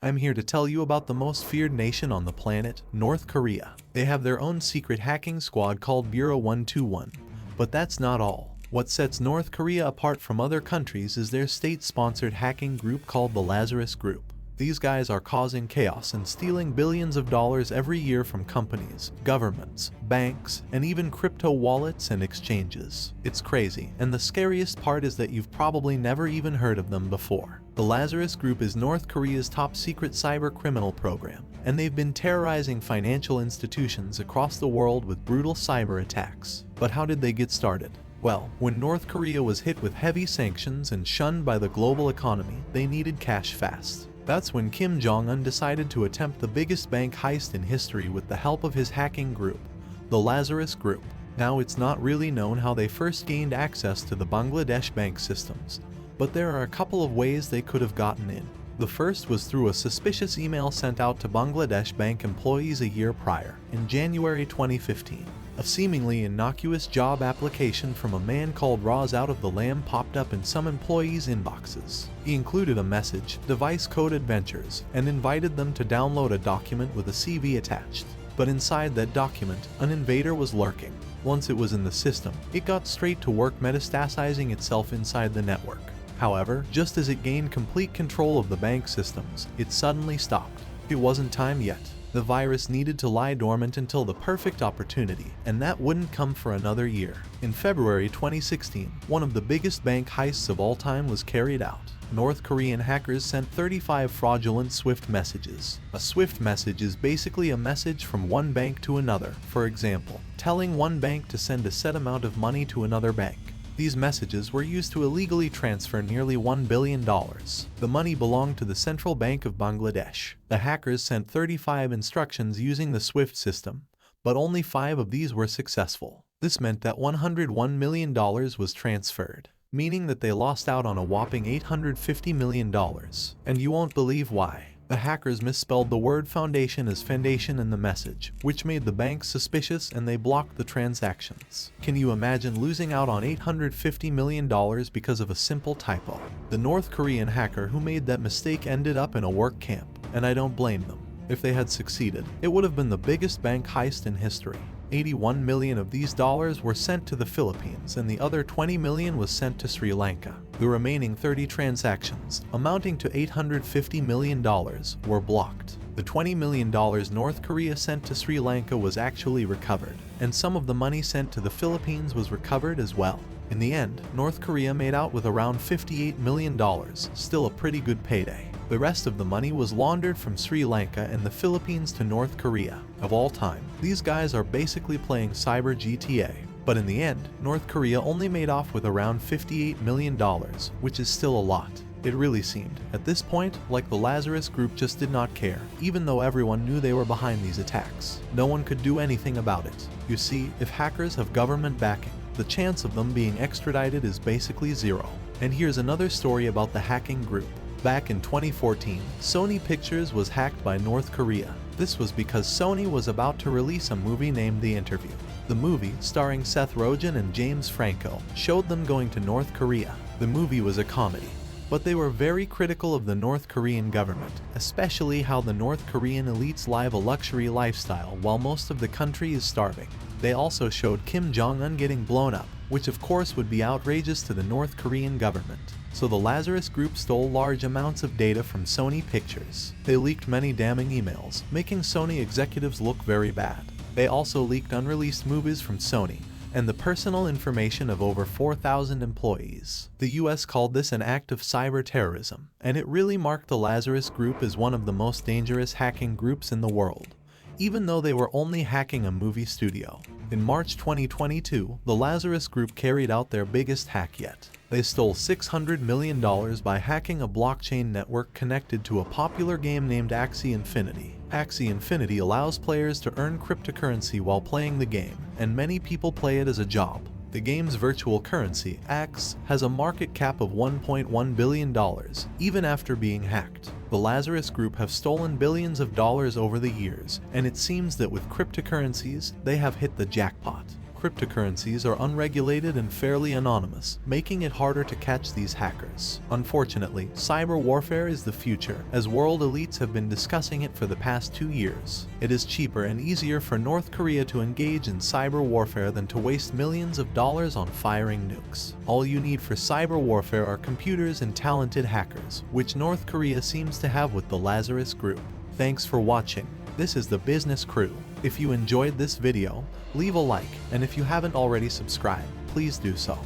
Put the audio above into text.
I'm here to tell you about the most feared nation on the planet, North Korea. They have their own secret hacking squad called Bureau 121. But that's not all. What sets North Korea apart from other countries is their state-sponsored hacking group called the Lazarus Group. These guys are causing chaos and stealing billions of dollars every year from companies, governments, banks, and even crypto wallets and exchanges. It's crazy, and the scariest part is that you've probably never even heard of them before. The Lazarus Group is North Korea's top-secret cyber criminal program, and they've been terrorizing financial institutions across the world with brutal cyber attacks. But how did they get started? Well, when North Korea was hit with heavy sanctions and shunned by the global economy, they needed cash fast. That's when Kim Jong-un decided to attempt the biggest bank heist in history with the help of his hacking group, the Lazarus Group. Now, it's not really known how they first gained access to the Bangladesh bank systems, but there are a couple of ways they could have gotten in. The first was through a suspicious email sent out to Bangladesh bank employees a year prior, in January 2015. A seemingly innocuous job application from a man called Roz out of the Lamb popped up in some employees' inboxes. He included a message, device code adventures, and invited them to download a document with a CV attached. But inside that document, an invader was lurking. Once it was in the system, it got straight to work metastasizing itself inside the network. However, just as it gained complete control of the bank systems, it suddenly stopped. It wasn't time yet. The virus needed to lie dormant until the perfect opportunity, and that wouldn't come for another year. In February 2016, one of the biggest bank heists of all time was carried out. North Korean hackers sent 35 fraudulent SWIFT messages. A SWIFT message is basically a message from one bank to another, for example, telling one bank to send a set amount of money to another bank. These messages were used to illegally transfer nearly $1 billion. The money belonged to the Central Bank of Bangladesh. The hackers sent 35 instructions using the SWIFT system, but only 5 of these were successful. This meant that $101 million was transferred, meaning that they lost out on a whopping $850 million. And you won't believe why. The hackers misspelled the word foundation as foundation in the message, which made the bank suspicious, and they blocked the transactions. Can you imagine losing out on $850 million because of a simple typo? The North Korean hacker who made that mistake ended up in a work camp, and I don't blame them. If they had succeeded, it would have been the biggest bank heist in history. 81 million of these dollars were sent to the Philippines, and the other 20 million was sent to Sri Lanka. The remaining 30 transactions, amounting to $850 million, were blocked. The $20 million North Korea sent to Sri Lanka was actually recovered, and some of the money sent to the Philippines was recovered as well. In the end, North Korea made out with around $58 million, still a pretty good payday. The rest of the money was laundered from Sri Lanka and the Philippines to North Korea. Of all time, these guys are basically playing cyber GTA. But in the end, North Korea only made off with around $58 million, which is still a lot. It really seemed, at this point, like the Lazarus Group just did not care, even though everyone knew they were behind these attacks. No one could do anything about it. You see, if hackers have government backing, the chance of them being extradited is basically zero. And here's another story about the hacking group. Back in 2014, Sony Pictures was hacked by North Korea. This was because Sony was about to release a movie named The Interview. The movie, starring Seth Rogen and James Franco, showed them going to North Korea. The movie was a comedy, but they were very critical of the North Korean government, especially how the North Korean elites live a luxury lifestyle while most of the country is starving. They also showed Kim Jong-un getting blown up, which of course would be outrageous to the North Korean government. So the Lazarus Group stole large amounts of data from Sony Pictures. They leaked many damning emails, making Sony executives look very bad. They also leaked unreleased movies from Sony and the personal information of over 4,000 employees. The US called this an act of cyber terrorism, and it really marked the Lazarus Group as one of the most dangerous hacking groups in the world, even though they were only hacking a movie studio. In March 2022, the Lazarus Group carried out their biggest hack yet. They stole $600 million by hacking a blockchain network connected to a popular game named Axie Infinity. Axie Infinity allows players to earn cryptocurrency while playing the game, and many people play it as a job. The game's virtual currency, Axe, has a market cap of $1.1 billion, even after being hacked. The Lazarus Group have stolen billions of dollars over the years, and it seems that with cryptocurrencies, they have hit the jackpot. Cryptocurrencies are unregulated and fairly anonymous, making it harder to catch these hackers. Unfortunately, cyber warfare is the future, as world elites have been discussing it for the past 2 years. It is cheaper and easier for North Korea to engage in cyber warfare than to waste millions of dollars on firing nukes. All you need for cyber warfare are computers and talented hackers, which North Korea seems to have with the Lazarus Group. Thanks for watching. This is the Business Crew. If you enjoyed this video, leave a like, and if you haven't already subscribed, please do so.